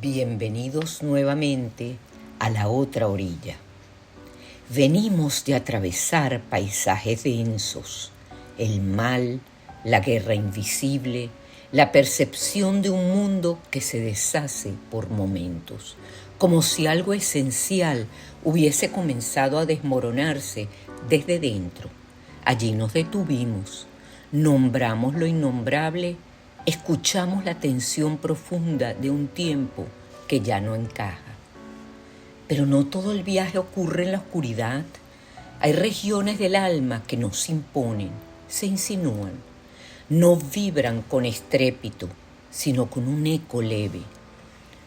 Bienvenidos nuevamente a la otra orilla. Venimos de atravesar paisajes densos, el mal, la guerra invisible, la percepción de un mundo que se deshace por momentos, como si algo esencial hubiese comenzado a desmoronarse desde dentro. Allí nos detuvimos, nombramos lo innombrable, escuchamos la tensión profunda de un tiempo que ya no encaja. Pero no todo el viaje ocurre en la oscuridad. Hay regiones del alma que no se imponen, se insinúan. No vibran con estrépito, sino con un eco leve.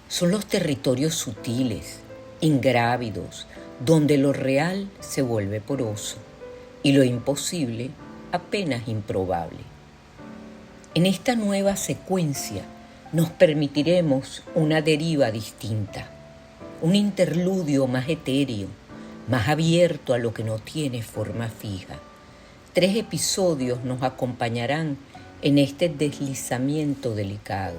Son los territorios sutiles, ingrávidos, donde lo real se vuelve poroso y lo imposible apenas improbable. En esta nueva secuencia nos permitiremos una deriva distinta, un interludio más etéreo, más abierto a lo que no tiene forma fija. 3 episodios nos acompañarán en este deslizamiento delicado.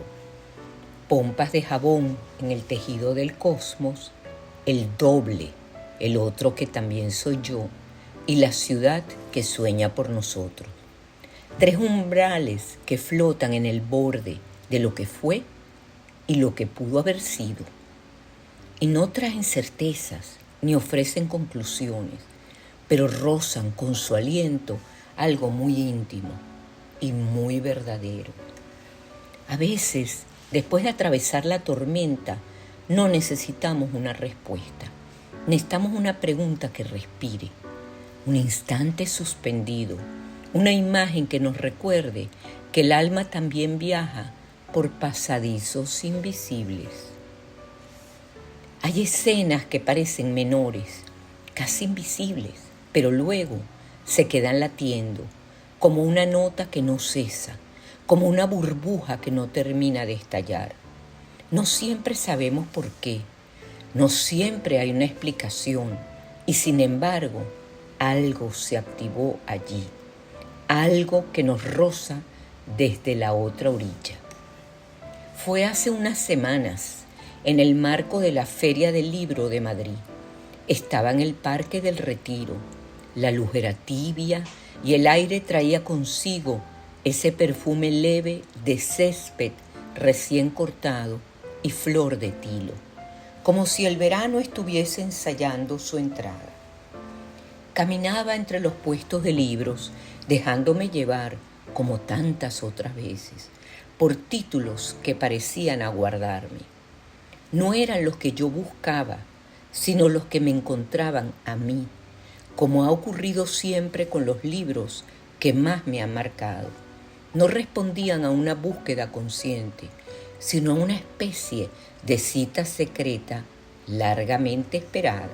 Pompas de jabón en el tejido del cosmos, el doble, el otro que también soy yo, y la ciudad que sueña por nosotros. 3 umbrales que flotan en el borde de lo que fue y lo que pudo haber sido. Y no traen certezas ni ofrecen conclusiones, pero rozan con su aliento algo muy íntimo y muy verdadero. A veces, después de atravesar la tormenta, no necesitamos una respuesta. Necesitamos una pregunta que respire, un instante suspendido, una imagen que nos recuerde que el alma también viaja por pasadizos invisibles. Hay escenas que parecen menores, casi invisibles, pero luego se quedan latiendo, como una nota que no cesa, como una burbuja que no termina de estallar. No siempre sabemos por qué, no siempre hay una explicación, y sin embargo, algo se activó allí. Algo que nos roza desde la otra orilla. Fue hace unas semanas, en el marco de la Feria del Libro de Madrid. Estaba en el Parque del Retiro. La luz era tibia y el aire traía consigo ese perfume leve de césped recién cortado y flor de tilo, como si el verano estuviese ensayando su entrada. Caminaba entre los puestos de libros, dejándome llevar, como tantas otras veces, por títulos que parecían aguardarme. No eran los que yo buscaba, sino los que me encontraban a mí, como ha ocurrido siempre con los libros que más me han marcado. No respondían a una búsqueda consciente, sino a una especie de cita secreta largamente esperada.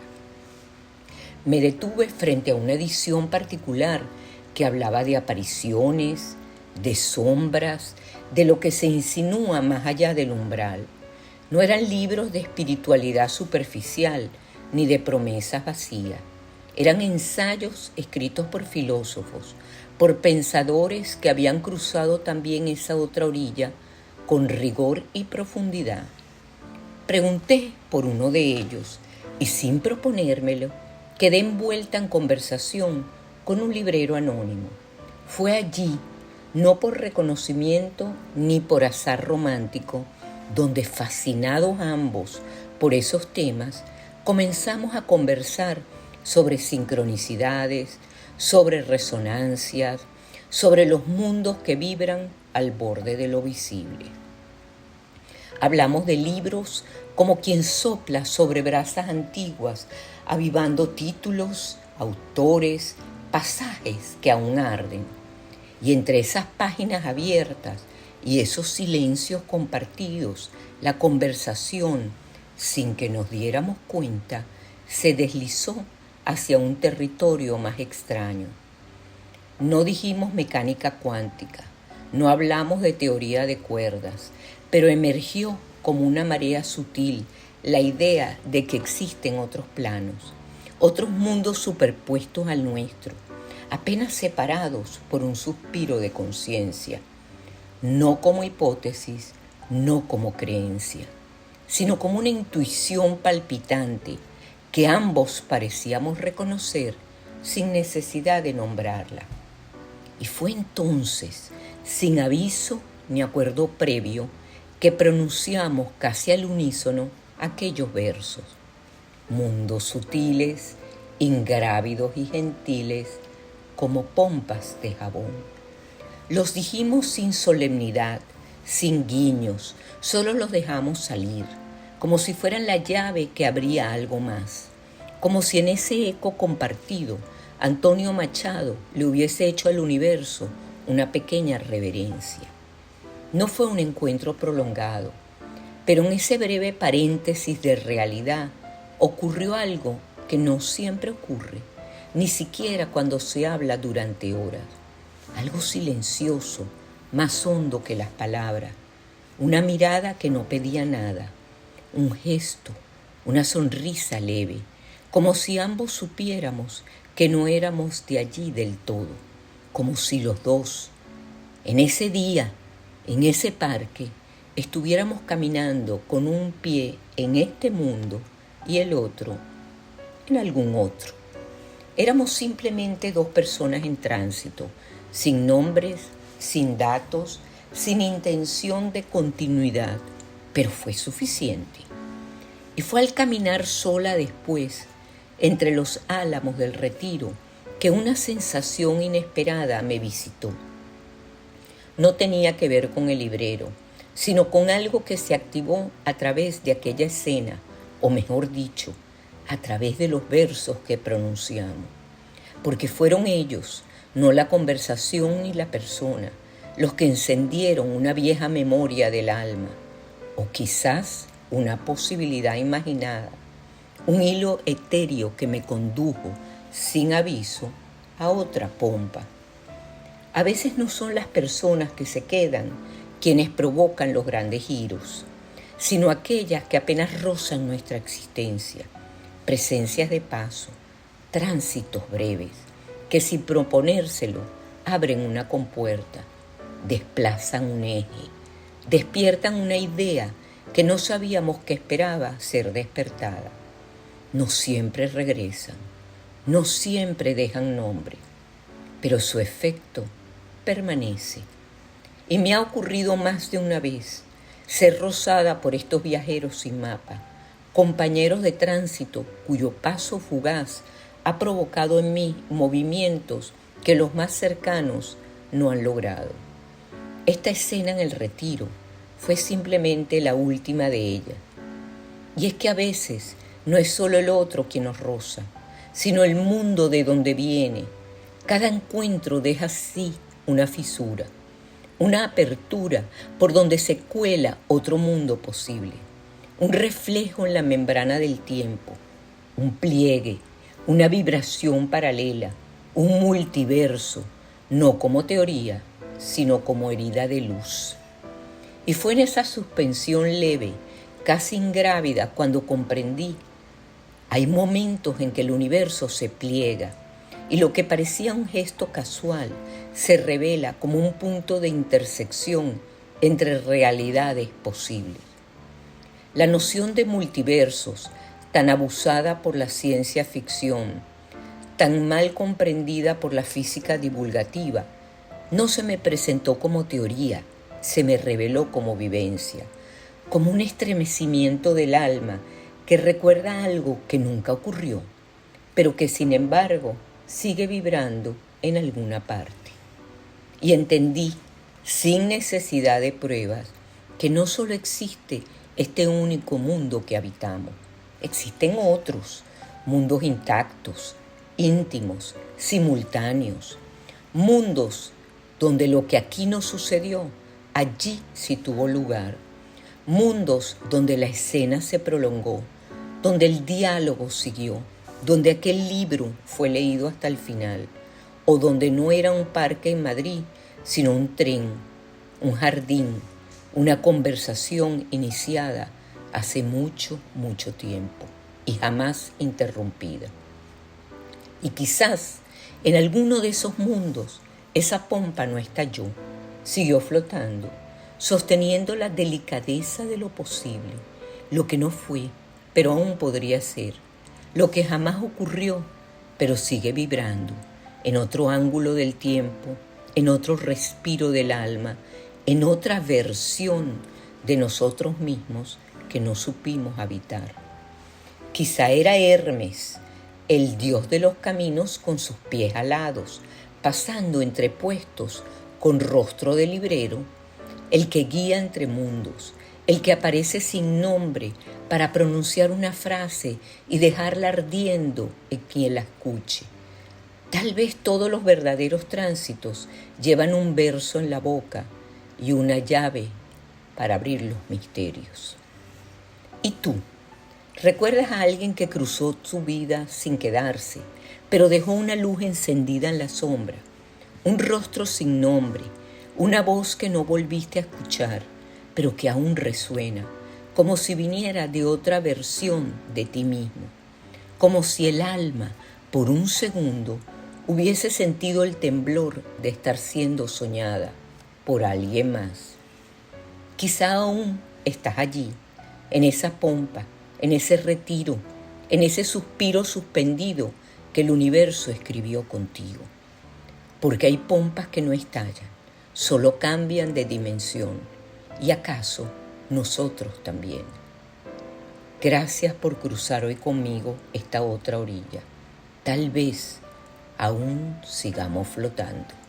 Me detuve frente a una edición particular que hablaba de apariciones, de sombras, de lo que se insinúa más allá del umbral. No eran libros de espiritualidad superficial ni de promesas vacías. Eran ensayos escritos por filósofos, por pensadores que habían cruzado también esa otra orilla con rigor y profundidad. Pregunté por uno de ellos y sin proponérmelo, quedé envuelta en conversación con un librero anónimo. Fue allí, no por reconocimiento ni por azar romántico, donde fascinados ambos por esos temas, comenzamos a conversar sobre sincronicidades, sobre resonancias, sobre los mundos que vibran al borde de lo visible. Hablamos de libros como quien sopla sobre brasas antiguas, avivando títulos, autores, pasajes que aún arden. Y entre esas páginas abiertas y esos silencios compartidos, la conversación, sin que nos diéramos cuenta, se deslizó hacia un territorio más extraño. No dijimos mecánica cuántica, no hablamos de teoría de cuerdas, pero emergió como una marea sutil la idea de que existen otros planos, otros mundos superpuestos al nuestro, apenas separados por un suspiro de conciencia, no como hipótesis, no como creencia, sino como una intuición palpitante que ambos parecíamos reconocer sin necesidad de nombrarla. Y fue entonces, sin aviso ni acuerdo previo, que pronunciamos casi al unísono aquellos versos. Mundos sutiles, ingrávidos y gentiles, como pompas de jabón. Los dijimos sin solemnidad, sin guiños, solo los dejamos salir, como si fueran la llave que abría algo más, como si en ese eco compartido Antonio Machado le hubiese hecho al universo una pequeña reverencia. No fue un encuentro prolongado, pero en ese breve paréntesis de realidad ocurrió algo que no siempre ocurre, ni siquiera cuando se habla durante horas. Algo silencioso, más hondo que las palabras, una mirada que no pedía nada, un gesto, una sonrisa leve, como si ambos supiéramos que no éramos de allí del todo, como si los dos, en ese día, en ese parque, estuviéramos caminando con un pie en este mundo y el otro en algún otro. Éramos simplemente dos personas en tránsito, sin nombres, sin datos, sin intención de continuidad, pero fue suficiente. Y fue al caminar sola después, entre los álamos del retiro, que una sensación inesperada me visitó. No tenía que ver con el librero, sino con algo que se activó a través de aquella escena, o mejor dicho, a través de los versos que pronunciamos. Porque fueron ellos, no la conversación ni la persona, los que encendieron una vieja memoria del alma, o quizás una posibilidad imaginada, un hilo etéreo que me condujo, sin aviso, a otra pompa. A veces no son las personas que se quedan quienes provocan los grandes giros, sino aquellas que apenas rozan nuestra existencia, presencias de paso, tránsitos breves, que sin proponérselo abren una compuerta, desplazan un eje, despiertan una idea que no sabíamos que esperaba ser despertada. No siempre regresan, no siempre dejan nombre, pero su efecto permanece. Y me ha ocurrido más de una vez ser rozada por estos viajeros sin mapa, compañeros de tránsito cuyo paso fugaz ha provocado en mí movimientos que los más cercanos no han logrado. Esta escena en el retiro fue simplemente la última de ellas. Y es que a veces no es solo el otro quien nos roza, sino el mundo de donde viene. Cada encuentro deja así una fisura, una apertura por donde se cuela otro mundo posible, un reflejo en la membrana del tiempo, un pliegue, una vibración paralela, un multiverso, no como teoría, sino como herida de luz. Y fue en esa suspensión leve, casi ingrávida, cuando comprendí. Hay momentos en que el universo se pliega y lo que parecía un gesto casual se revela como un punto de intersección entre realidades posibles. La noción de multiversos, tan abusada por la ciencia ficción, tan mal comprendida por la física divulgativa, no se me presentó como teoría, se me reveló como vivencia, como un estremecimiento del alma que recuerda algo que nunca ocurrió, pero que sin embargo sigue vibrando en alguna parte. Y entendí, sin necesidad de pruebas, que no solo existe este único mundo que habitamos, existen otros, mundos intactos, íntimos, simultáneos, mundos donde lo que aquí no sucedió, allí sí tuvo lugar, mundos donde la escena se prolongó, donde el diálogo siguió, donde aquel libro fue leído hasta el final, o donde no era un parque en Madrid, sino un tren, un jardín, una conversación iniciada hace mucho, mucho tiempo y jamás interrumpida. Y quizás en alguno de esos mundos esa pompa no estalló, siguió flotando, sosteniendo la delicadeza de lo posible, lo que no fue, pero aún podría ser, lo que jamás ocurrió, pero sigue vibrando, en otro ángulo del tiempo, en otro respiro del alma, en otra versión de nosotros mismos que no supimos habitar. Quizá era Hermes, el dios de los caminos con sus pies alados, pasando entre puestos con rostro de librero, el que guía entre mundos, el que aparece sin nombre para pronunciar una frase y dejarla ardiendo en quien la escuche. Tal vez todos los verdaderos tránsitos llevan un verso en la boca y una llave para abrir los misterios. ¿Y tú? ¿Recuerdas a alguien que cruzó su vida sin quedarse, pero dejó una luz encendida en la sombra, un rostro sin nombre, una voz que no volviste a escuchar, pero que aún resuena, como si viniera de otra versión de ti mismo, como si el alma, por un segundo, hubiese sentido el temblor de estar siendo soñada por alguien más? Quizá aún estás allí, en esa pompa, en ese retiro, en ese suspiro suspendido que el universo escribió contigo. Porque hay pompas que no estallan, solo cambian de dimensión. ¿Y acaso nosotros también? Gracias por cruzar hoy conmigo esta otra orilla. Tal vez aún sigamos flotando.